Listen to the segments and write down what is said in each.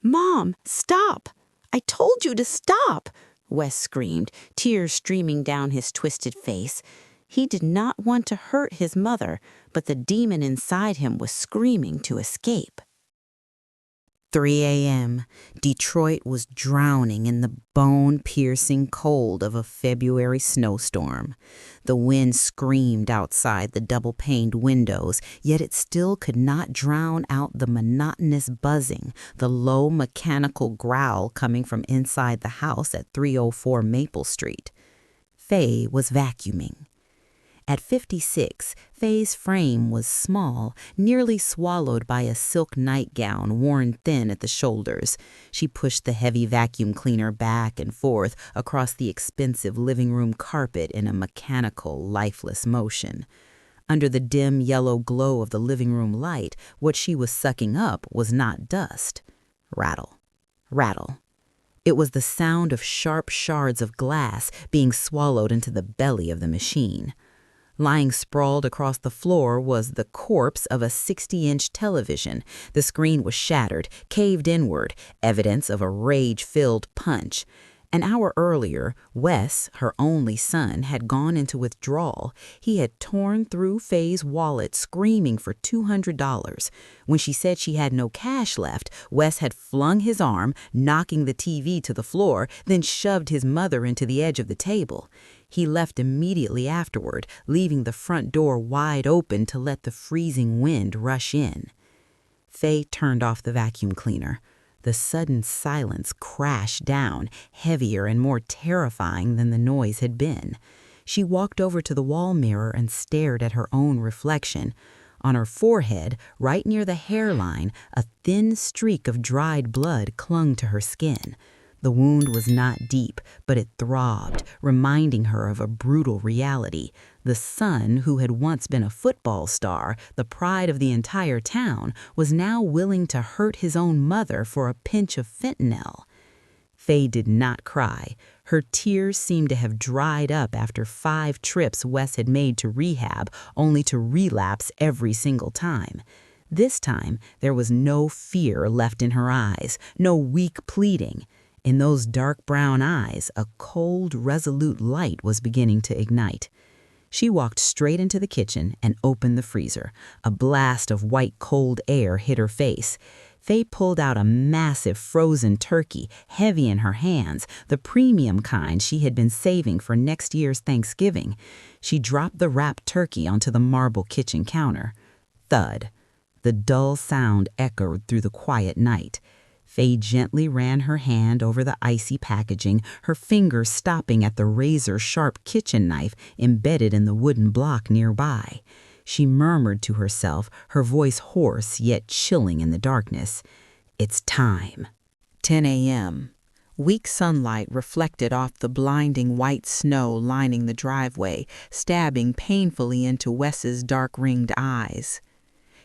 "Mom, stop! I told you to stop!" Wes screamed, tears streaming down his twisted face. He did not want to hurt his mother, but the demon inside him was screaming to escape. 3 a.m. Detroit was drowning in the bone-piercing cold of a February snowstorm. The wind screamed outside the double-paned windows, yet it still could not drown out the monotonous buzzing, the low mechanical growl coming from inside the house at 304 Maple Street. Faye was vacuuming. At 56, Faye's frame was small, nearly swallowed by a silk nightgown worn thin at the shoulders. She pushed the heavy vacuum cleaner back and forth across the expensive living room carpet in a mechanical, lifeless motion. Under the dim yellow glow of the living room light, what she was sucking up was not dust. Rattle, rattle. It was the sound of sharp shards of glass being swallowed into the belly of the machine. Lying sprawled across the floor was the corpse of a 60-inch television. The screen was shattered, caved inward, evidence of a rage-filled punch. An hour earlier, Wes, her only son, had gone into withdrawal. He had torn through Faye's wallet, screaming for $200. When she said she had no cash left, Wes had flung his arm, knocking the TV to the floor, then shoved his mother into the edge of the table. He left immediately afterward, leaving the front door wide open to let the freezing wind rush in. Faye turned off the vacuum cleaner. The sudden silence crashed down, heavier and more terrifying than the noise had been. She walked over to the wall mirror and stared at her own reflection. On her forehead, right near the hairline, a thin streak of dried blood clung to her skin. The wound was not deep, but it throbbed, reminding her of a brutal reality. The son, who had once been a football star, the pride of the entire town, was now willing to hurt his own mother for a pinch of fentanyl. Faye did not cry. Her tears seemed to have dried up after 5 trips Wes had made to rehab, only to relapse every single time. This time, there was no fear left in her eyes, no weak pleading. In those dark brown eyes, a cold, resolute light was beginning to ignite. She walked straight into the kitchen and opened the freezer. A blast of white, cold air hit her face. Faye pulled out a massive frozen turkey, heavy in her hands, the premium kind she had been saving for next year's Thanksgiving. She dropped the wrapped turkey onto the marble kitchen counter. Thud. The dull sound echoed through the quiet night. Faye gently ran her hand over the icy packaging, her fingers stopping at the razor-sharp kitchen knife embedded in the wooden block nearby. She murmured to herself, her voice hoarse yet chilling in the darkness. "It's time." 10 a.m. Weak sunlight reflected off the blinding white snow lining the driveway, stabbing painfully into Wes's dark-ringed eyes.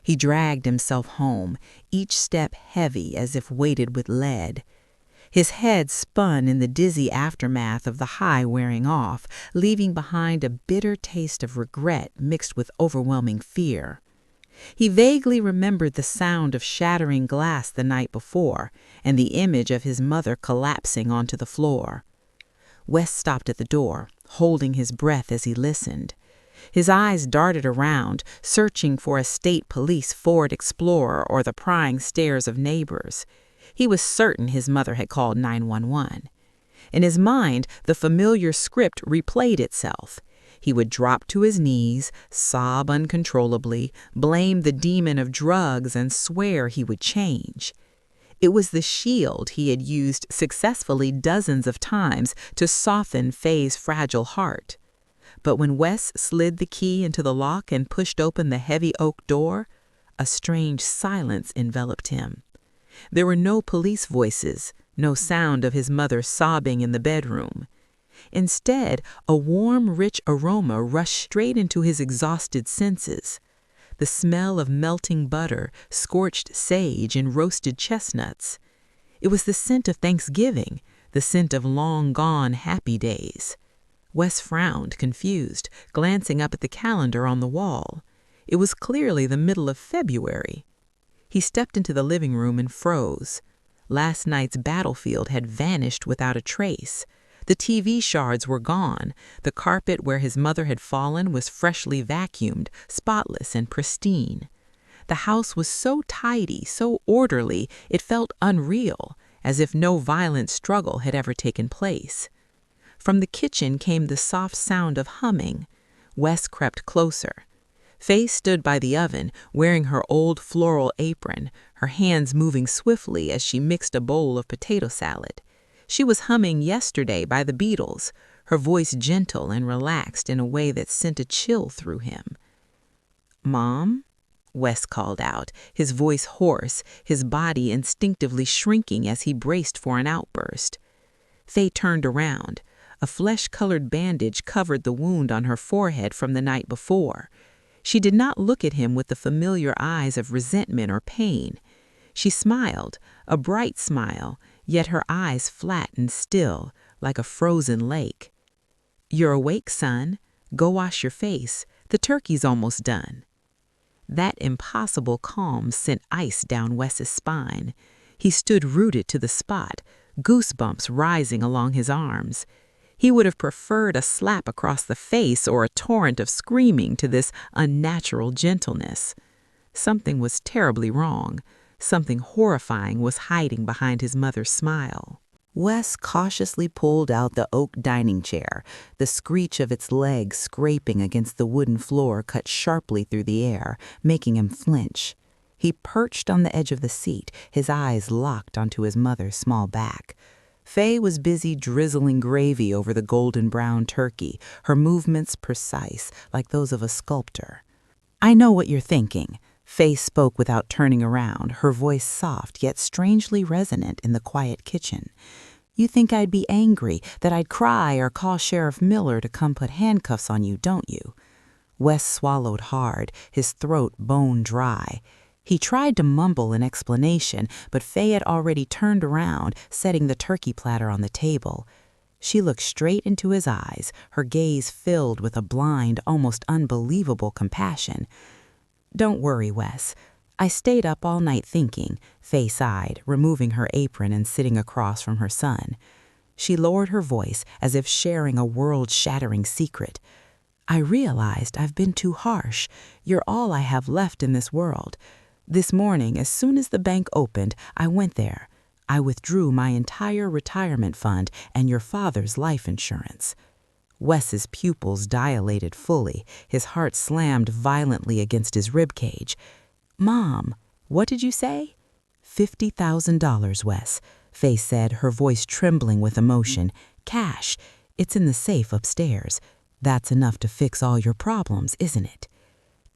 He dragged himself home, each step heavy as if weighted with lead. His head spun in the dizzy aftermath of the high wearing off, leaving behind a bitter taste of regret mixed with overwhelming fear. He vaguely remembered the sound of shattering glass the night before and the image of his mother collapsing onto the floor. Wes stopped at the door, holding his breath as he listened. His eyes darted around, searching for a state police Ford Explorer or the prying stares of neighbors. He was certain his mother had called 911. In his mind, the familiar script replayed itself. He would drop to his knees, sob uncontrollably, blame the demon of drugs, and swear he would change. It was the shield he had used successfully dozens of times to soften Faye's fragile heart. But when Wes slid the key into the lock and pushed open the heavy oak door, a strange silence enveloped him. There were no police voices, no sound of his mother sobbing in the bedroom. Instead, a warm, rich aroma rushed straight into his exhausted senses. The smell of melting butter, scorched sage, and roasted chestnuts. It was the scent of Thanksgiving, the scent of long-gone happy days. Wes frowned, confused, glancing up at the calendar on the wall. It was clearly the middle of February. He stepped into the living room and froze. Last night's battlefield had vanished without a trace. The TV shards were gone. The carpet where his mother had fallen was freshly vacuumed, spotless and pristine. The house was so tidy, so orderly, it felt unreal, as if no violent struggle had ever taken place. From the kitchen came the soft sound of humming. Wes crept closer. Faye stood by the oven, wearing her old floral apron, her hands moving swiftly as she mixed a bowl of potato salad. She was humming Yesterday by the Beatles, her voice gentle and relaxed in a way that sent a chill through him. "Mom?" Wes called out, his voice hoarse, his body instinctively shrinking as he braced for an outburst. Faye turned around. A flesh-colored bandage covered the wound on her forehead from the night before. She did not look at him with the familiar eyes of resentment or pain. She smiled, a bright smile, yet her eyes flat and still, like a frozen lake. "You're awake, son. Go wash your face. The turkey's almost done." That impossible calm sent ice down Wes's spine. He stood rooted to the spot, goosebumps rising along his arms. He would have preferred a slap across the face or a torrent of screaming to this unnatural gentleness. Something was terribly wrong. Something horrifying was hiding behind his mother's smile. Wes cautiously pulled out the oak dining chair. The screech of its legs scraping against the wooden floor cut sharply through the air, making him flinch. He perched on the edge of the seat, his eyes locked onto his mother's small back. Faye was busy drizzling gravy over the golden brown turkey, her movements precise, like those of a sculptor. "I know what you're thinking." Faye spoke without turning around, her voice soft yet strangely resonant in the quiet kitchen. "You think I'd be angry, that I'd cry or call Sheriff Miller to come put handcuffs on you, don't you?" Wes swallowed hard, his throat bone dry. He tried to mumble an explanation, but Faye had already turned around, setting the turkey platter on the table. She looked straight into his eyes, her gaze filled with a blind, almost unbelievable compassion. "Don't worry, Wes. I stayed up all night thinking," Faye sighed, removing her apron and sitting across from her son. She lowered her voice as if sharing a world-shattering secret. "I realized I've been too harsh. You're all I have left in this world. This morning, as soon as the bank opened, I went there. I withdrew my entire retirement fund and your father's life insurance." Wes's pupils dilated fully. His heart slammed violently against his ribcage. "Mom, what did you say?" $50,000, Wes, Faye said, her voice trembling with emotion. "Cash. It's in the safe upstairs. That's enough to fix all your problems, isn't it?"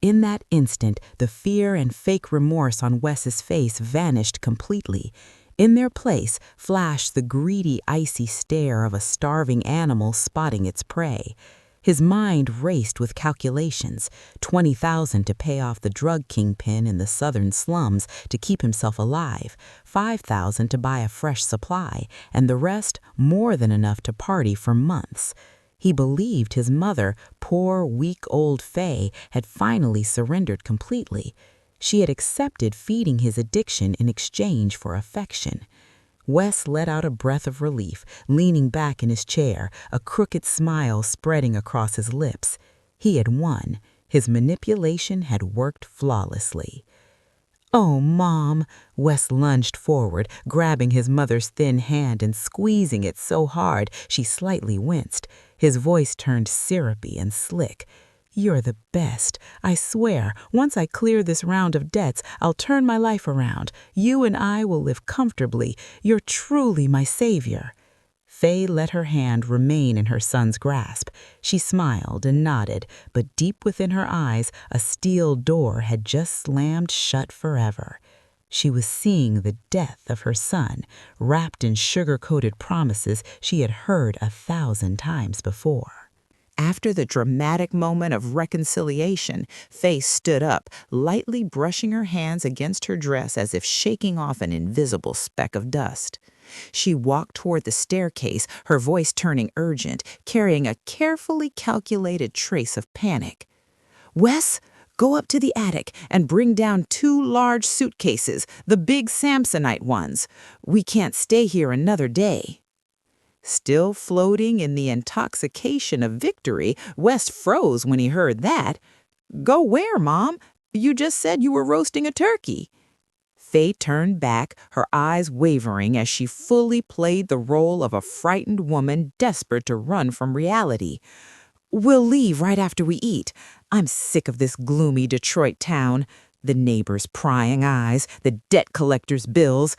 In that instant, the fear and fake remorse on Wes's face vanished completely. In their place flashed the greedy, icy stare of a starving animal spotting its prey. His mind raced with calculations: $20,000 to pay off the drug kingpin in the southern slums to keep himself alive, $5,000 to buy a fresh supply, and the rest more than enough to party for months. He believed his mother, poor, weak old Faye, had finally surrendered completely. She had accepted feeding his addiction in exchange for affection. Wes let out a breath of relief, leaning back in his chair, a crooked smile spreading across his lips. He had won. His manipulation had worked flawlessly. "Oh, Mom!" Wes lunged forward, grabbing his mother's thin hand and squeezing it so hard she slightly winced. His voice turned syrupy and slick. "You're the best. I swear, once I clear this round of debts, I'll turn my life around. You and I will live comfortably. You're truly my savior." Faye let her hand remain in her son's grasp. She smiled and nodded, but deep within her eyes, a steel door had just slammed shut forever. She was seeing the death of her son, wrapped in sugar-coated promises she had heard 1,000 times before. After the dramatic moment of reconciliation, Faye stood up, lightly brushing her hands against her dress as if shaking off an invisible speck of dust. She walked toward the staircase, her voice turning urgent, carrying a carefully calculated trace of panic. "Wes, Go up to the attic and bring down 2 large suitcases, the big Samsonite ones. We can't stay here another day." Still floating in the intoxication of victory, Wes froze when he heard that. "Go where, Mom? You just said you were roasting a turkey." Faye turned back, her eyes wavering as she fully played the role of a frightened woman desperate to run from reality. "We'll leave right after we eat. I'm sick of this gloomy Detroit town. The neighbors' prying eyes, the debt collector's bills.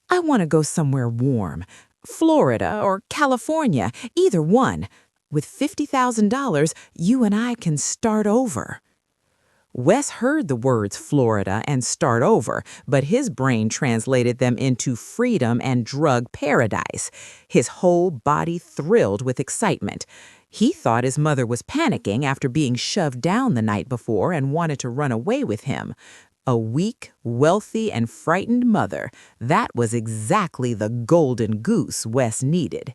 I want to go somewhere warm. Florida or California, either one. With $50,000, you and I can start over." Wes heard the words Florida and start over, but his brain translated them into freedom and drug paradise. His whole body thrilled with excitement. He thought his mother was panicking after being shoved down the night before and wanted to run away with him. A weak, wealthy, and frightened mother. That was exactly the golden goose Wes needed.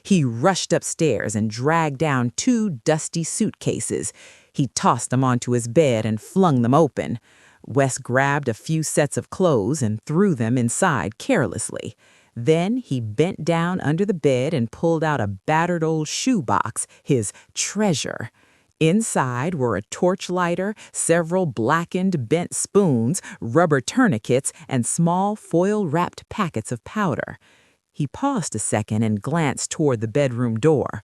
He rushed upstairs and dragged down 2 dusty suitcases. He tossed them onto his bed and flung them open. Wes grabbed a few sets of clothes and threw them inside carelessly. Then he bent down under the bed and pulled out a battered old shoebox, his treasure. Inside were a torch lighter, several blackened bent spoons, rubber tourniquets, and small foil-wrapped packets of powder. He paused a second and glanced toward the bedroom door.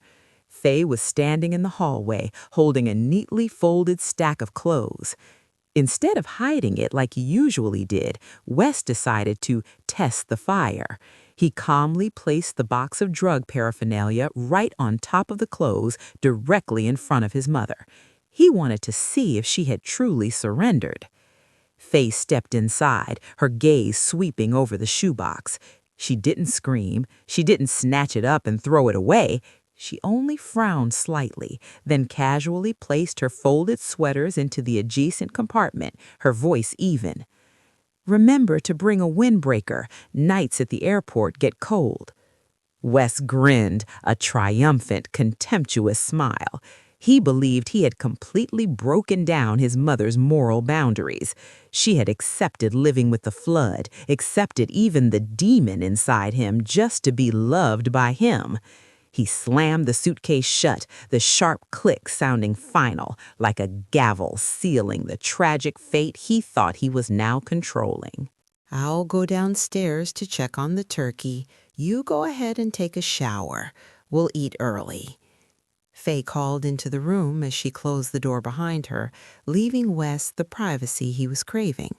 Faye was standing in the hallway, holding a neatly folded stack of clothes. Instead of hiding it like he usually did, Wes decided to test the fire. He calmly placed the box of drug paraphernalia right on top of the clothes, directly in front of his mother. He wanted to see if she had truly surrendered. Faye stepped inside, her gaze sweeping over the shoebox. She didn't scream. She didn't snatch it up and throw it away. She only frowned slightly, then casually placed her folded sweaters into the adjacent compartment, her voice even. "Remember to bring a windbreaker. Nights at the airport get cold." Wes grinned, a triumphant, contemptuous smile. He believed he had completely broken down his mother's moral boundaries. She had accepted living with the flood, accepted even the demon inside him just to be loved by him. He slammed the suitcase shut, the sharp click sounding final, like a gavel sealing the tragic fate he thought he was now controlling. "I'll go downstairs to check on the turkey. You go ahead and take a shower. We'll eat early." Faye called into the room as she closed the door behind her, leaving Wes the privacy he was craving.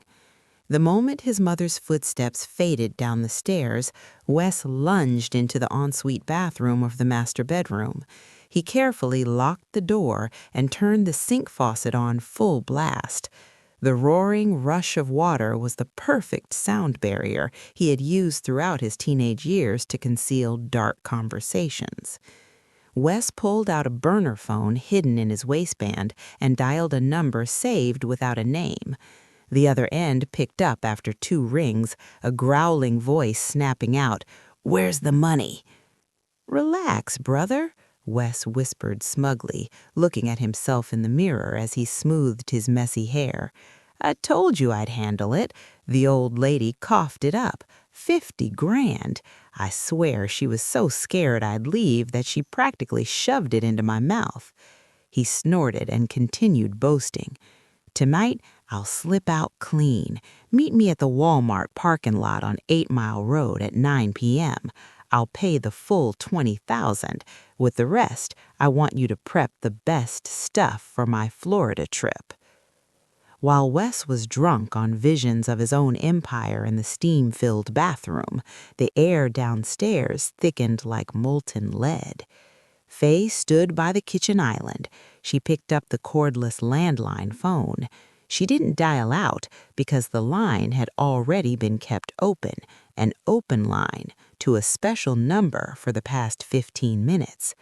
The moment his mother's footsteps faded down the stairs, Wes lunged into the ensuite bathroom of the master bedroom. He carefully locked the door and turned the sink faucet on full blast. The roaring rush of water was the perfect sound barrier he had used throughout his teenage years to conceal dark conversations. Wes pulled out a burner phone hidden in his waistband and dialed a number saved without a name. The other end picked up after 2 rings, a growling voice snapping out, "Where's the money?" "Relax, brother," Wes whispered smugly, looking at himself in the mirror as he smoothed his messy hair. "I told you I'd handle it." The old lady coughed it up. 50 grand. I swear she was so scared I'd leave that she practically shoved it into my mouth. He snorted and continued boasting. "Tonight, I'll slip out clean. Meet me at the Walmart parking lot on 8 Mile Road at 9 p.m. I'll pay the full $20,000. With the rest, I want you to prep the best stuff for my Florida trip." While Wes was drunk on visions of his own empire in the steam-filled bathroom, the air downstairs thickened like molten lead. Faye stood by the kitchen island. She picked up the cordless landline phone. She didn't dial out because the line had already been kept open, an open line to a special number for the past 15 minutes.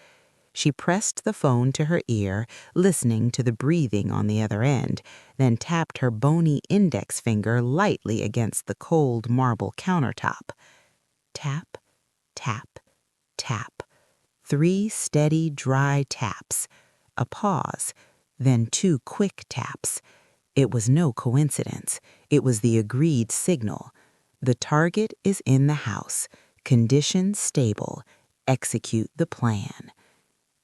She pressed the phone to her ear, listening to the breathing on the other end, then tapped her bony index finger lightly against the cold marble countertop. Tap, tap, tap. 3 steady, dry taps. A pause, then 2 quick taps. It was no coincidence. It was the agreed signal. The target is in the house. Conditions stable. Execute the plan.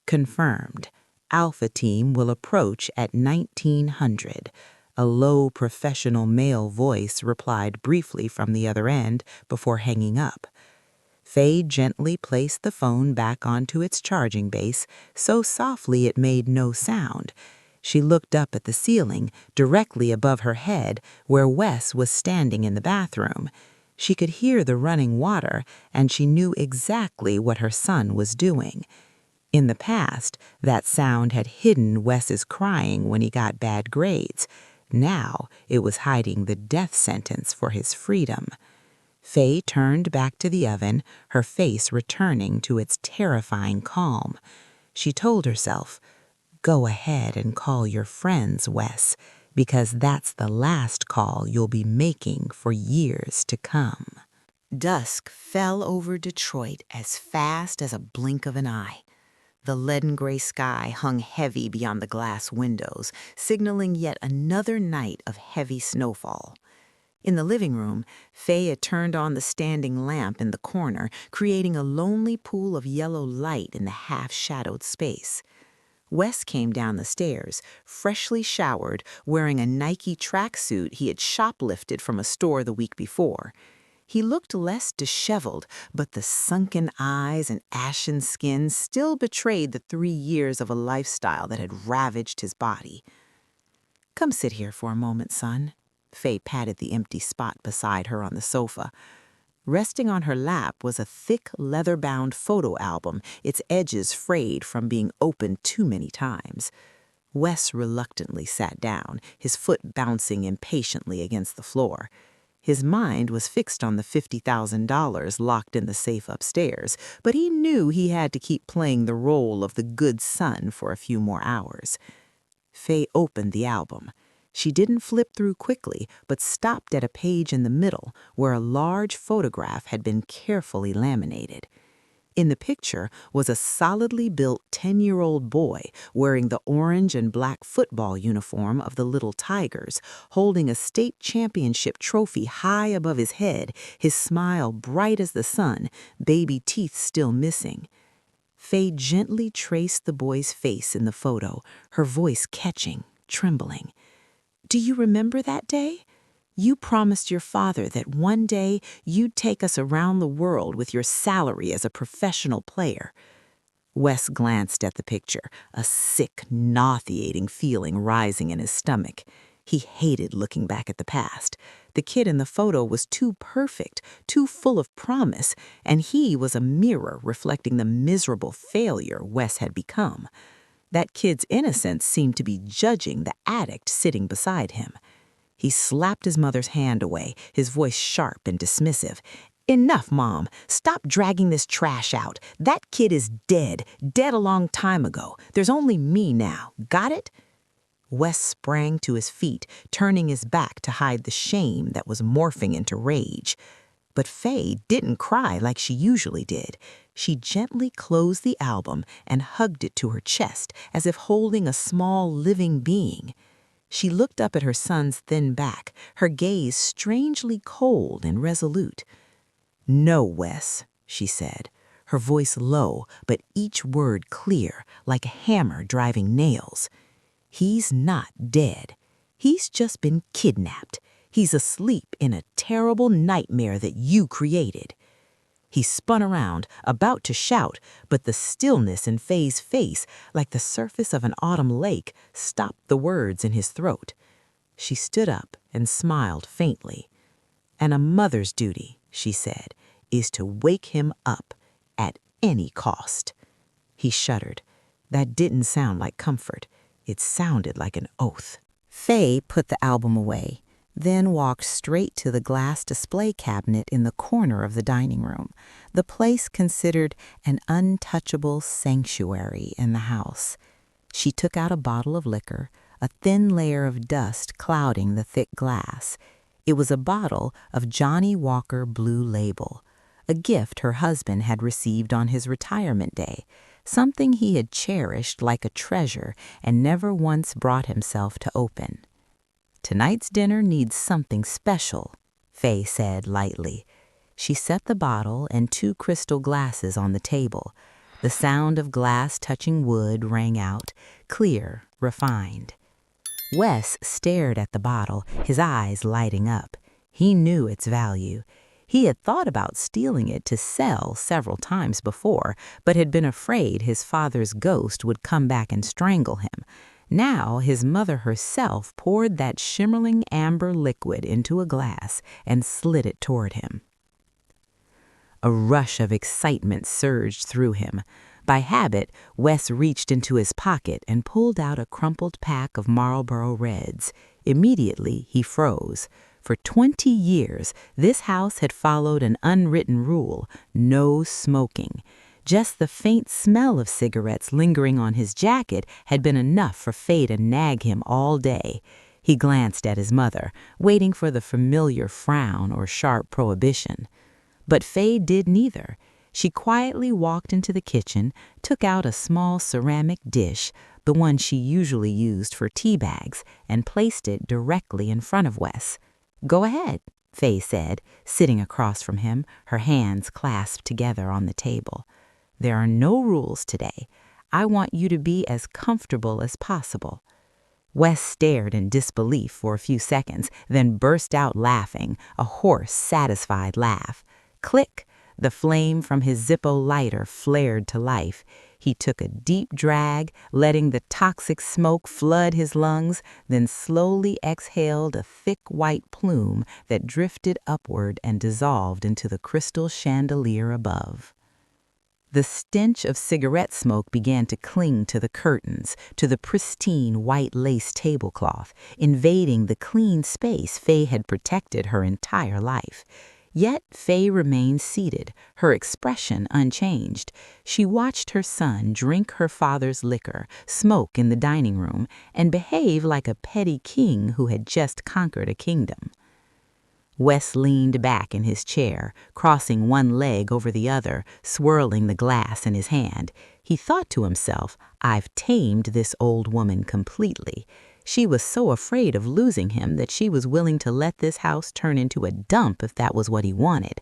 Confirmed. Alpha Team will approach at 1900. A low professional male voice replied briefly from the other end before hanging up. Faye gently placed the phone back onto its charging base, so softly it made no sound. She looked up at the ceiling, directly above her head, where Wes was standing in the bathroom. She could hear the running water, and she knew exactly what her son was doing. In the past, that sound had hidden Wes's crying when he got bad grades. Now it was hiding the death sentence for his freedom. Faye turned back to the oven, her face returning to its terrifying calm. She told herself, "Go ahead and call your friends, Wes, because that's the last call you'll be making for years to come." Dusk fell over Detroit as fast as a blink of an eye. The leaden gray sky hung heavy beyond the glass windows, signaling yet another night of heavy snowfall. In the living room, Faye had turned on the standing lamp in the corner, creating a lonely pool of yellow light in the half-shadowed space. Wes came down the stairs, freshly showered, wearing a Nike tracksuit he had shoplifted from a store the week before. He looked less disheveled, but the sunken eyes and ashen skin still betrayed the 3 years of a lifestyle that had ravaged his body. "Come sit here for a moment, son." Faye patted the empty spot beside her on the sofa. Resting on her lap was a thick, leather-bound photo album, its edges frayed from being opened too many times. Wes reluctantly sat down, his foot bouncing impatiently against the floor. His mind was fixed on the $50,000 locked in the safe upstairs, but he knew he had to keep playing the role of the good son for a few more hours. Faye opened the album. She didn't flip through quickly, but stopped at a page in the middle where a large photograph had been carefully laminated. In the picture was a solidly built 10-year-old boy wearing the orange and black football uniform of the Little Tigers, holding a state championship trophy high above his head, his smile bright as the sun, baby teeth still missing. Faye gently traced the boy's face in the photo, her voice catching, trembling. "Do you remember that day? You promised your father that one day you'd take us around the world with your salary as a professional player." Wes glanced at the picture, a sick, nauseating feeling rising in his stomach. He hated looking back at the past. The kid in the photo was too perfect, too full of promise, and he was a mirror reflecting the miserable failure Wes had become. That kid's innocence seemed to be judging the addict sitting beside him. He slapped his mother's hand away, his voice sharp and dismissive. "Enough, Mom. Stop dragging this trash out. That kid is dead a long time ago. There's only me now. Got it?" Wes sprang to his feet, turning his back to hide the shame that was morphing into rage. But Faye didn't cry like she usually did. She gently closed the album and hugged it to her chest as if holding a small living being. She looked up at her son's thin back, her gaze strangely cold and resolute. "No, Wes," she said, her voice low but each word clear, like a hammer driving nails. "He's not dead. He's just been kidnapped. He's asleep in a terrible nightmare that you created." He spun around, about to shout, but the stillness in Faye's face, like the surface of an autumn lake, stopped the words in his throat. She stood up and smiled faintly. "And a mother's duty," she said, "is to wake him up at any cost." He shuddered. That didn't sound like comfort. It sounded like an oath. Faye put the album away, then walked straight to the glass display cabinet in the corner of the dining room, the place considered an untouchable sanctuary in the house. She took out a bottle of liquor, a thin layer of dust clouding the thick glass. It was a bottle of Johnny Walker Blue Label, a gift her husband had received on his retirement day, something he had cherished like a treasure and never once brought himself to open. Tonight's dinner needs something special, Faye said lightly. She set the bottle and 2 crystal glasses on the table. The sound of glass touching wood rang out, clear, refined. Wes stared at the bottle, his eyes lighting up. He knew its value. He had thought about stealing it to sell several times before, but had been afraid his father's ghost would come back and strangle him. Now his mother herself poured that shimmering amber liquid into a glass and slid it toward him. A rush of excitement surged through him. By habit, Wes reached into his pocket and pulled out a crumpled pack of Marlboro Reds. Immediately, he froze. For 20 years, this house had followed an unwritten rule: no smoking. Just the faint smell of cigarettes lingering on his jacket had been enough for Faye to nag him all day. He glanced at his mother, waiting for the familiar frown or sharp prohibition. But Faye did neither. She quietly walked into the kitchen, took out a small ceramic dish, the one she usually used for tea bags, and placed it directly in front of Wes. "Go ahead," Faye said, sitting across from him, her hands clasped together on the table. "There are no rules today. I want you to be as comfortable as possible." Wes stared in disbelief for a few seconds, then burst out laughing, a hoarse, satisfied laugh. Click! The flame from his Zippo lighter flared to life. He took a deep drag, letting the toxic smoke flood his lungs, then slowly exhaled a thick white plume that drifted upward and dissolved into the crystal chandelier above. The stench of cigarette smoke began to cling to the curtains, to the pristine white lace tablecloth, invading the clean space Faye had protected her entire life. Yet Faye remained seated, her expression unchanged. She watched her son drink her father's liquor, smoke in the dining room, and behave like a petty king who had just conquered a kingdom. Wes leaned back in his chair, crossing one leg over the other, swirling the glass in his hand. He thought to himself, "I've tamed this old woman completely." She was so afraid of losing him that she was willing to let this house turn into a dump if that was what he wanted.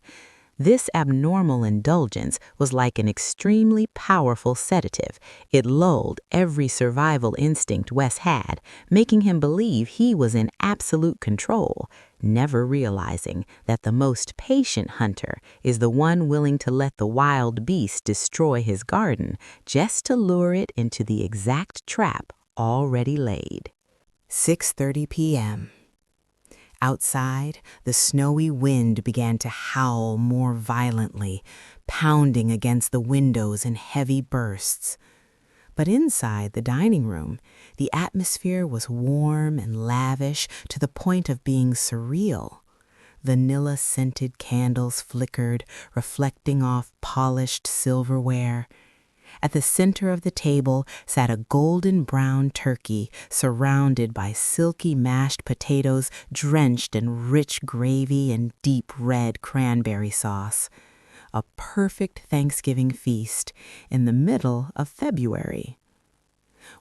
This abnormal indulgence was like an extremely powerful sedative. It lulled every survival instinct Wes had, making him believe he was in absolute control, never realizing that the most patient hunter is the one willing to let the wild beast destroy his garden just to lure it into the exact trap already laid. 6:30 p.m. Outside, the snowy wind began to howl more violently, pounding against the windows in heavy bursts. But inside the dining room, the atmosphere was warm and lavish to the point of being surreal. Vanilla-scented candles flickered, reflecting off polished silverware. At the center of the table sat a golden brown turkey surrounded by silky mashed potatoes drenched in rich gravy and deep red cranberry sauce. A perfect Thanksgiving feast in the middle of February.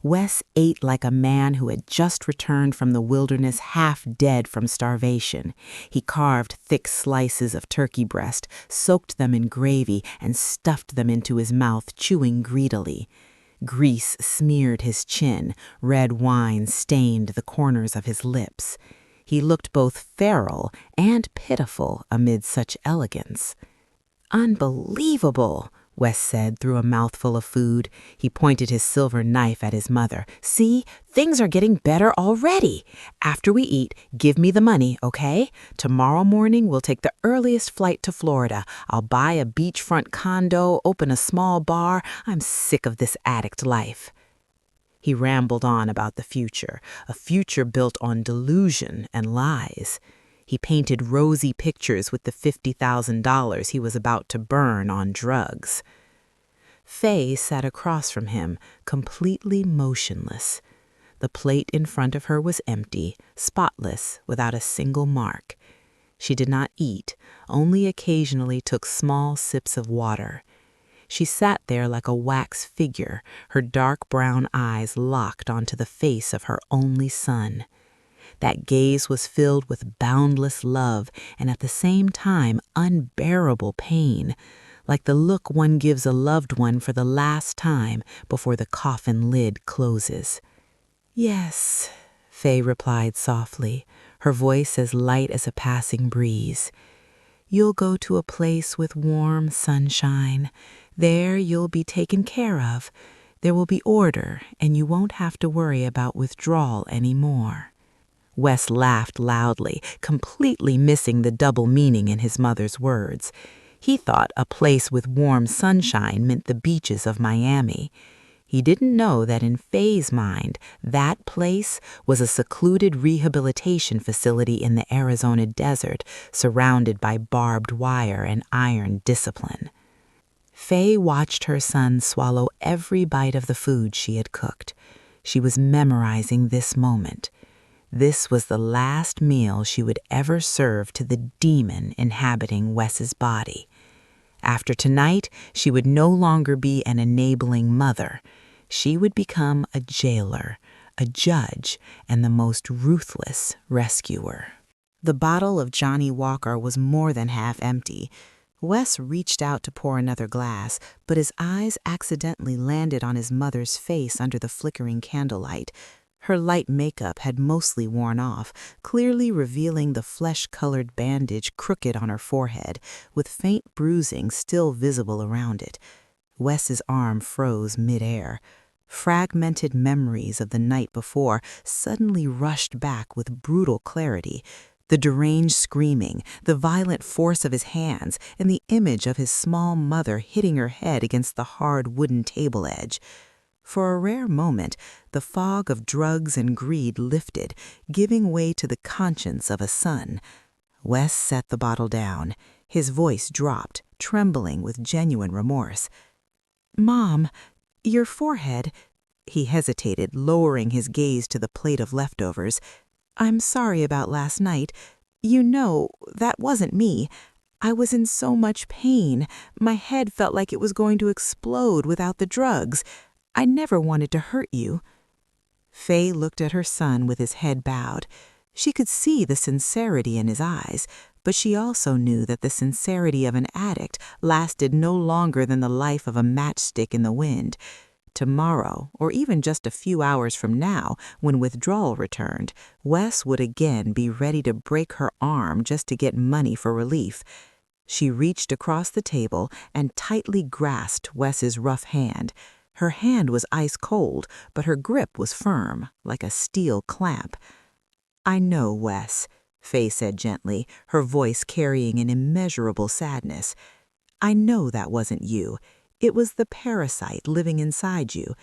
Wes ate like a man who had just returned from the wilderness half dead from starvation. He carved thick slices of turkey breast, soaked them in gravy, and stuffed them into his mouth, chewing greedily. Grease smeared his chin, red wine stained the corners of his lips. He looked both feral and pitiful amid such elegance. "Unbelievable," Wes said through a mouthful of food. He pointed his silver knife at his mother. "See, things are getting better already. After we eat, give me the money, okay? Tomorrow morning, we'll take the earliest flight to Florida. I'll buy a beachfront condo, open a small bar. I'm sick of this addict life." He rambled on about the future, a future built on delusion and lies. He painted rosy pictures with the $50,000 he was about to burn on drugs. Faye sat across from him, completely motionless. The plate in front of her was empty, spotless, without a single mark. She did not eat, only occasionally took small sips of water. She sat there like a wax figure, her dark brown eyes locked onto the face of her only son. That gaze was filled with boundless love and at the same time unbearable pain, like the look one gives a loved one for the last time before the coffin lid closes. "Yes," Faye replied softly, her voice as light as a passing breeze. "You'll go to a place with warm sunshine. There you'll be taken care of. There will be order, and you won't have to worry about withdrawal anymore." Wes laughed loudly, completely missing the double meaning in his mother's words. He thought a place with warm sunshine meant the beaches of Miami. He didn't know that in Faye's mind, that place was a secluded rehabilitation facility in the Arizona desert, surrounded by barbed wire and iron discipline. Faye watched her son swallow every bite of the food she had cooked. She was memorizing this moment. This was the last meal she would ever serve to the demon inhabiting Wes's body. After tonight, she would no longer be an enabling mother. She would become a jailer, a judge, and the most ruthless rescuer. The bottle of Johnny Walker was more than half empty. Wes reached out to pour another glass, but his eyes accidentally landed on his mother's face under the flickering candlelight. Her light makeup had mostly worn off, clearly revealing the flesh-colored bandage crooked on her forehead, with faint bruising still visible around it. Wes's arm froze mid-air. Fragmented memories of the night before suddenly rushed back with brutal clarity. The deranged screaming, the violent force of his hands, and the image of his small mother hitting her head against the hard wooden table edge. For a rare moment, the fog of drugs and greed lifted, giving way to the conscience of a son. Wes set the bottle down. His voice dropped, trembling with genuine remorse. "Mom, your forehead—" He hesitated, lowering his gaze to the plate of leftovers. "I'm sorry about last night. You know, that wasn't me. I was in so much pain. My head felt like it was going to explode without the drugs. I never wanted to hurt you." Faye looked at her son with his head bowed. She could see the sincerity in his eyes, but she also knew that the sincerity of an addict lasted no longer than the life of a matchstick in the wind. Tomorrow, or even just a few hours from now, when withdrawal returned, Wes would again be ready to break her arm just to get money for relief. She reached across the table and tightly grasped Wes's rough hand. Her hand was ice cold, but her grip was firm, like a steel clamp. "I know, Wes," Faye said gently, her voice carrying an immeasurable sadness. "I know that wasn't you. It was the parasite living inside you.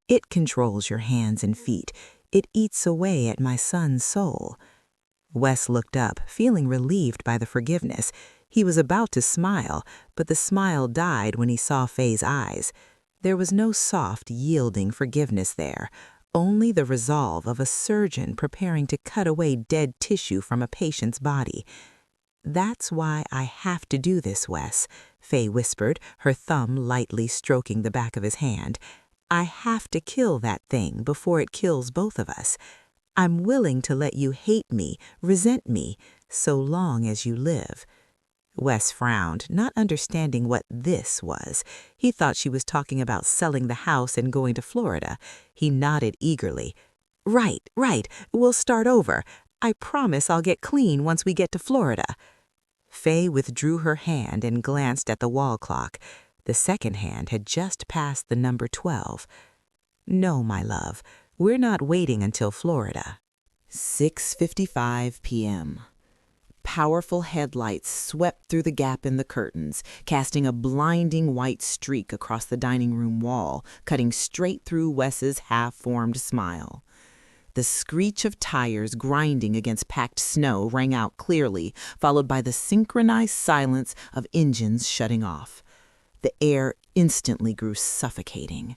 It controls your hands and feet. It eats away at my son's soul." Wes looked up, feeling relieved by the forgiveness. He was about to smile, but the smile died when he saw Faye's eyes. There was no soft, yielding forgiveness there, only the resolve of a surgeon preparing to cut away dead tissue from a patient's body. "That's why I have to do this, Wes," Faye whispered, her thumb lightly stroking the back of his hand. "I have to kill that thing before it kills both of us. I'm willing to let you hate me, resent me, so long as you live." Wes frowned, not understanding what "this" was. He thought she was talking about selling the house and going to Florida. He nodded eagerly. Right. We'll start over. I promise I'll get clean once we get to Florida." Faye withdrew her hand and glanced at the wall clock. The second hand had just passed the number 12. "No, my love, we're not waiting until Florida." 6:55 p.m. Powerful headlights swept through the gap in the curtains, casting a blinding white streak across the dining room wall, cutting straight through Wes's half-formed smile. The screech of tires grinding against packed snow rang out clearly, followed by the synchronized silence of engines shutting off. The air instantly grew suffocating.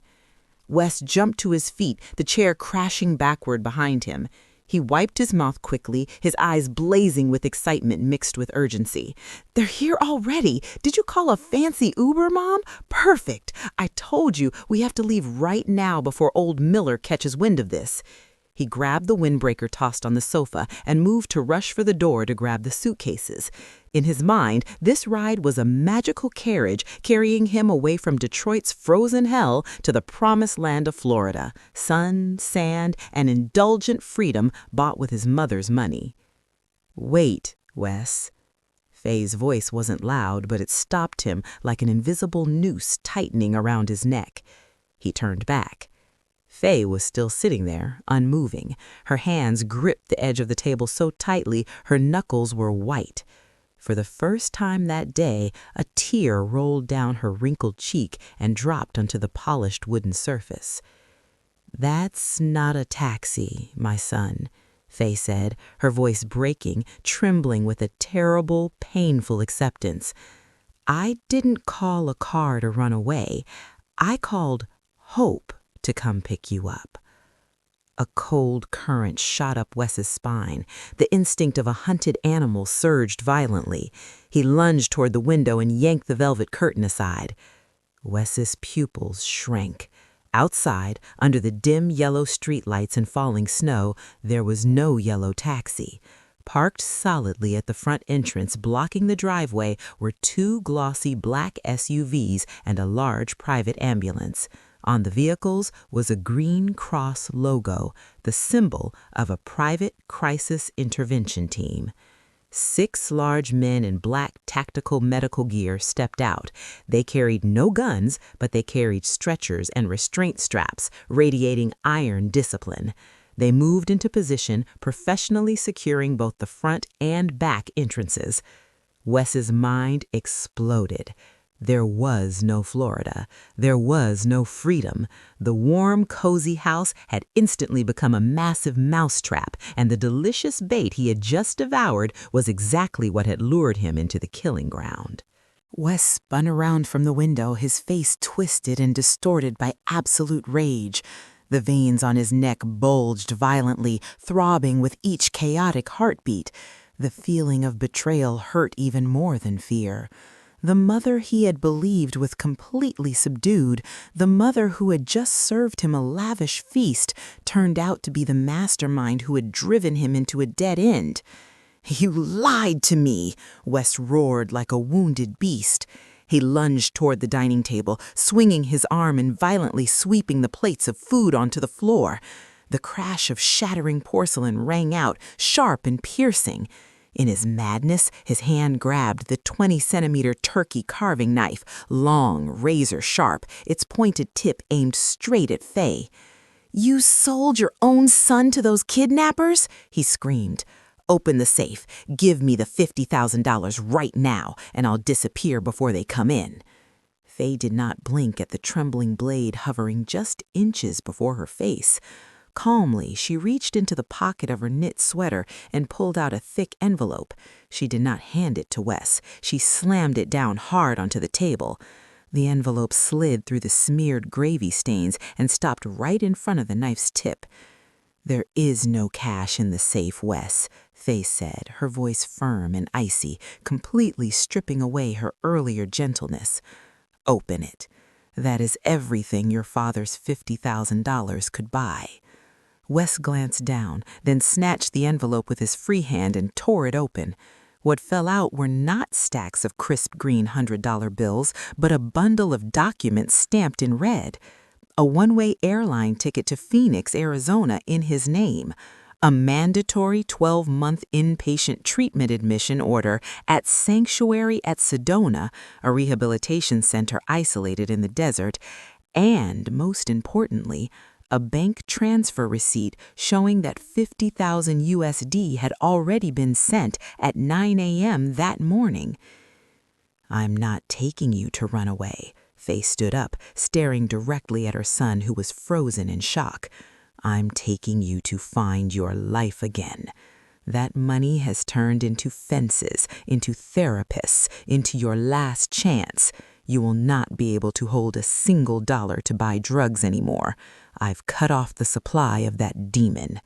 Wes jumped to his feet, the chair crashing backward behind him. He wiped his mouth quickly, his eyes blazing with excitement mixed with urgency. "They're here already. Did you call a fancy Uber, Mom? Perfect. I told you we have to leave right now before old Miller catches wind of this." He grabbed the windbreaker tossed on the sofa and moved to rush for the door to grab the suitcases. In his mind, this ride was a magical carriage carrying him away from Detroit's frozen hell to the promised land of Florida. Sun, sand, and indulgent freedom bought with his mother's money. "Wait, Wes." Faye's voice wasn't loud, but it stopped him like an invisible noose tightening around his neck. He turned back. Faye was still sitting there, unmoving. Her hands gripped the edge of the table so tightly her knuckles were white. For the first time that day, a tear rolled down her wrinkled cheek and dropped onto the polished wooden surface. "That's not a taxi, my son," Faye said, her voice breaking, trembling with a terrible, painful acceptance. "I didn't call a car to run away. I called hope to come pick you up." A cold current shot up Wes's spine. The instinct of a hunted animal surged violently. He lunged toward the window and yanked the velvet curtain aside. Wes's pupils shrank. Outside, under the dim yellow streetlights and falling snow, there was no yellow taxi. Parked solidly at the front entrance, blocking the driveway, were two glossy black SUVs and a large private ambulance. On the vehicles was a green cross logo, the symbol of a private crisis intervention team. 6 large men in black tactical medical gear stepped out. They carried no guns, but they carried stretchers and restraint straps, radiating iron discipline. They moved into position, professionally securing both the front and back entrances. Wes's mind exploded. There was no Florida. There was no freedom. The warm, cozy house had instantly become a massive mousetrap, and the delicious bait he had just devoured was exactly what had lured him into the killing ground. Wes spun around from the window, his face twisted and distorted by absolute rage. The veins on his neck bulged violently, throbbing with each chaotic heartbeat. The feeling of betrayal hurt even more than fear. The mother he had believed was completely subdued, the mother who had just served him a lavish feast, turned out to be the mastermind who had driven him into a dead end. "You lied to me!" Wes roared like a wounded beast. He lunged toward the dining table, swinging his arm and violently sweeping the plates of food onto the floor. The crash of shattering porcelain rang out, sharp and piercing. In his madness, his hand grabbed the 20-centimeter turkey carving knife, long, razor-sharp, its pointed tip aimed straight at Faye. "You sold your own son to those kidnappers?" he screamed. "Open the safe. Give me the $50,000 right now, and I'll disappear before they come in." Faye did not blink at the trembling blade hovering just inches before her face. Calmly, she reached into the pocket of her knit sweater and pulled out a thick envelope. She did not hand it to Wes. She slammed it down hard onto the table. The envelope slid through the smeared gravy stains and stopped right in front of the knife's tip. "There is no cash in the safe, Wes," Faye said, her voice firm and icy, completely stripping away her earlier gentleness. "Open it. That is everything your father's $50,000 could buy." Wes glanced down, then snatched the envelope with his free hand and tore it open. What fell out were not stacks of crisp green $100 bills, but a bundle of documents stamped in red. A one-way airline ticket to Phoenix, Arizona in his name. A mandatory 12-month inpatient treatment admission order at Sanctuary at Sedona, a rehabilitation center isolated in the desert, and, most importantly, a bank transfer receipt showing that 50,000 USD had already been sent at 9 a.m. that morning. "I'm not taking you to run away." Faye stood up, staring directly at her son, who was frozen in shock. "I'm taking you to find your life again. That money has turned into fences, into therapists, into your last chance. You will not be able to hold a single dollar to buy drugs anymore. I've cut off the supply of that demon."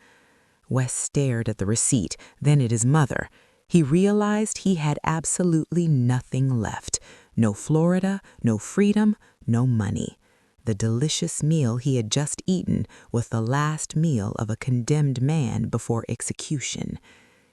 Wes stared at the receipt, then at his mother. He realized he had absolutely nothing left. No Florida, no freedom, no money. The delicious meal he had just eaten was the last meal of a condemned man before execution.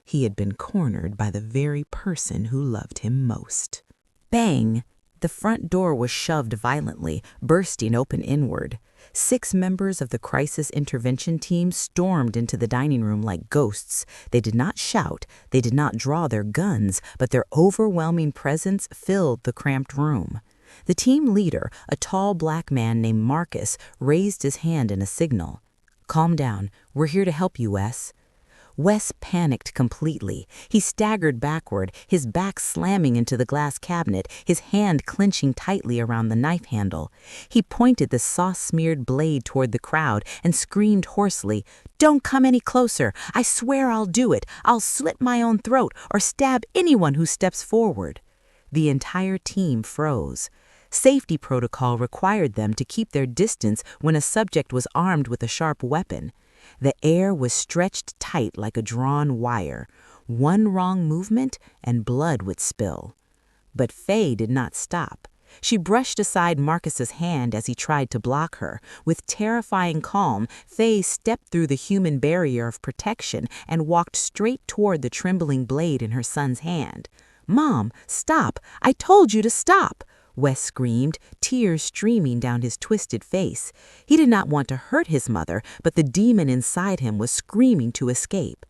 He had been cornered by the very person who loved him most. Bang! The front door was shoved violently, bursting open inward. 6 members of the crisis intervention team stormed into the dining room like ghosts. They did not shout, they did not draw their guns, but their overwhelming presence filled the cramped room. The team leader, a tall black man named Marcus, raised his hand in a signal. "Calm down. We're here to help you, Wes." Wes panicked completely. He staggered backward, his back slamming into the glass cabinet, his hand clenching tightly around the knife handle. He pointed the sauce-smeared blade toward the crowd and screamed hoarsely, "Don't come any closer. I swear I'll do it. I'll slit my own throat or stab anyone who steps forward." The entire team froze. Safety protocol required them to keep their distance when a subject was armed with a sharp weapon. The air was stretched tight like a drawn wire. One wrong movement and blood would spill. But Faye did not stop. She brushed aside Marcus's hand as he tried to block her. With terrifying calm, Faye stepped through the human barrier of protection and walked straight toward the trembling blade in her son's hand. "Mom, stop! I told you to stop!" Wes screamed, tears streaming down his twisted face. He did not want to hurt his mother, but the demon inside him was screaming to escape.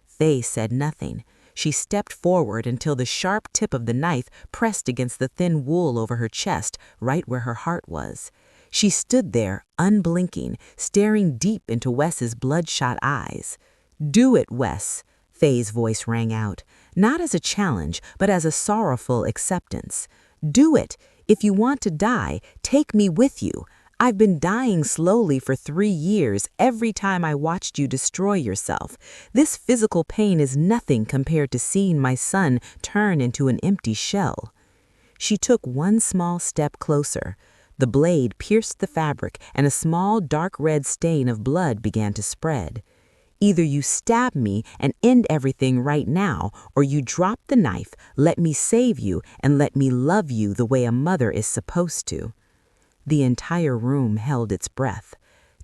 Faye said nothing. She stepped forward until the sharp tip of the knife pressed against the thin wool over her chest, right where her heart was. She stood there, unblinking, staring deep into Wes's bloodshot eyes. "Do it, Wes," Faye's voice rang out, not as a challenge, but as a sorrowful acceptance. "Do it. If you want to die, take me with you. I've been dying slowly for 3 years every time I watched you destroy yourself. This physical pain is nothing compared to seeing my son turn into an empty shell." She took one small step closer. The blade pierced the fabric and a small dark red stain of blood began to spread. "Either you stab me and end everything right now, or you drop the knife, let me save you, and let me love you the way a mother is supposed to." The entire room held its breath.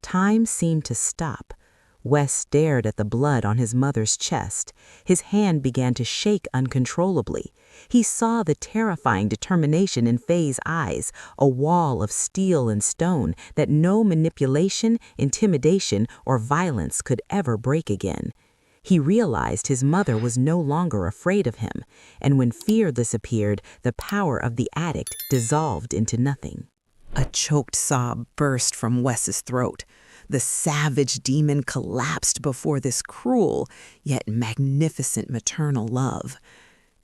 Time seemed to stop. Wes stared at the blood on his mother's chest. His hand began to shake uncontrollably. He saw the terrifying determination in Faye's eyes, a wall of steel and stone that no manipulation, intimidation, or violence could ever break again. He realized his mother was no longer afraid of him, and when fear disappeared, the power of the addict dissolved into nothing. A choked sob burst from Wes's throat. The savage demon collapsed before this cruel, yet magnificent maternal love.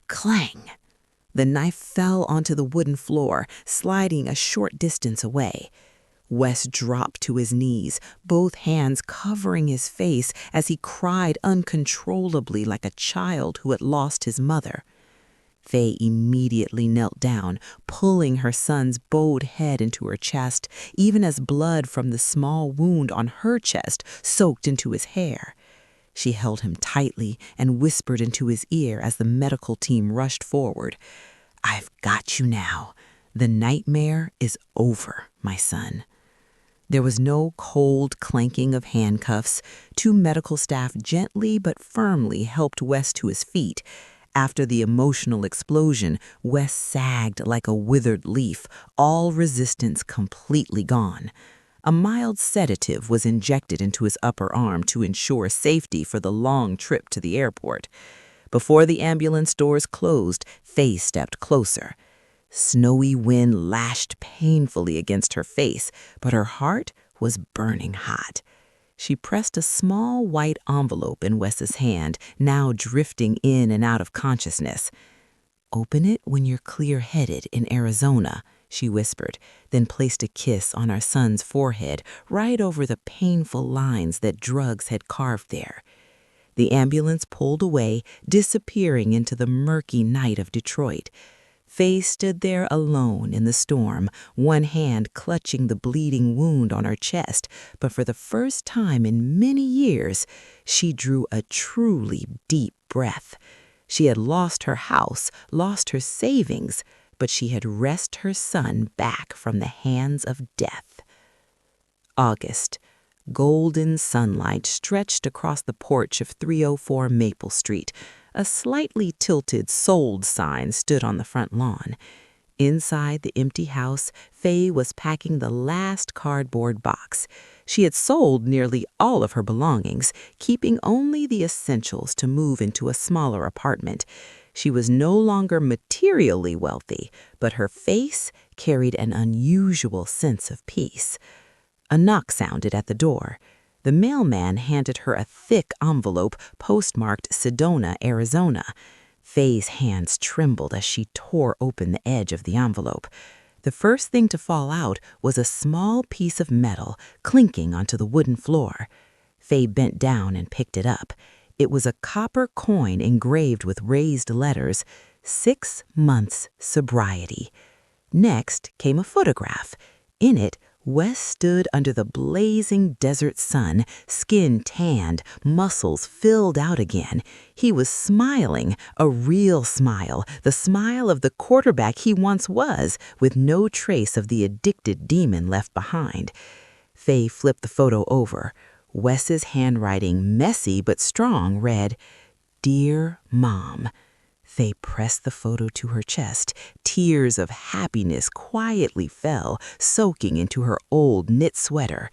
Clang! The knife fell onto the wooden floor, sliding a short distance away. Wes dropped to his knees, both hands covering his face as he cried uncontrollably like a child who had lost his mother. Faye immediately knelt down, pulling her son's bowed head into her chest, even as blood from the small wound on her chest soaked into his hair. She held him tightly and whispered into his ear as the medical team rushed forward. "I've got you now. The nightmare is over, my son." There was no cold clanking of handcuffs. 2 medical staff gently but firmly helped Wes to his feet. After the emotional explosion, Wes sagged like a withered leaf, all resistance completely gone. A mild sedative was injected into his upper arm to ensure safety for the long trip to the airport. Before the ambulance doors closed, Faye stepped closer. Snowy wind lashed painfully against her face, but her heart was burning hot. She pressed a small white envelope in Wes's hand, now drifting in and out of consciousness. "Open it when you're clear-headed in Arizona," she whispered, then placed a kiss on our son's forehead, right over the painful lines that drugs had carved there. The ambulance pulled away, disappearing into the murky night of Detroit. Faye stood there alone in the storm, one hand clutching the bleeding wound on her chest, but for the first time in many years, she drew a truly deep breath. She had lost her house, lost her savings, but she had wrested her son back from the hands of death. August. Golden sunlight stretched across the porch of 304 Maple Street. A slightly tilted sold sign stood on the front lawn. Inside the empty house, Faye was packing the last cardboard box. She had sold nearly all of her belongings, keeping only the essentials to move into a smaller apartment. She was no longer materially wealthy, but her face carried an unusual sense of peace. A knock sounded at the door. The mailman handed her a thick envelope postmarked Sedona, Arizona. Faye's hands trembled as she tore open the edge of the envelope. The first thing to fall out was a small piece of metal clinking onto the wooden floor. Faye bent down and picked it up. It was a copper coin engraved with raised letters, 6 months sobriety. Next came a photograph. In it, Wes stood under the blazing desert sun, skin tanned, muscles filled out again. He was smiling, a real smile, the smile of the quarterback he once was, with no trace of the addicted demon left behind. Faye flipped the photo over. Wes's handwriting, messy but strong, read, "Dear Mom." Faye pressed the photo to her chest. Tears of happiness quietly fell, soaking into her old knit sweater.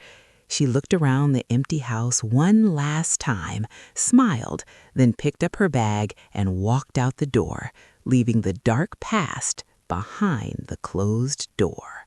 She looked around the empty house one last time, smiled, then picked up her bag and walked out the door, leaving the dark past behind the closed door.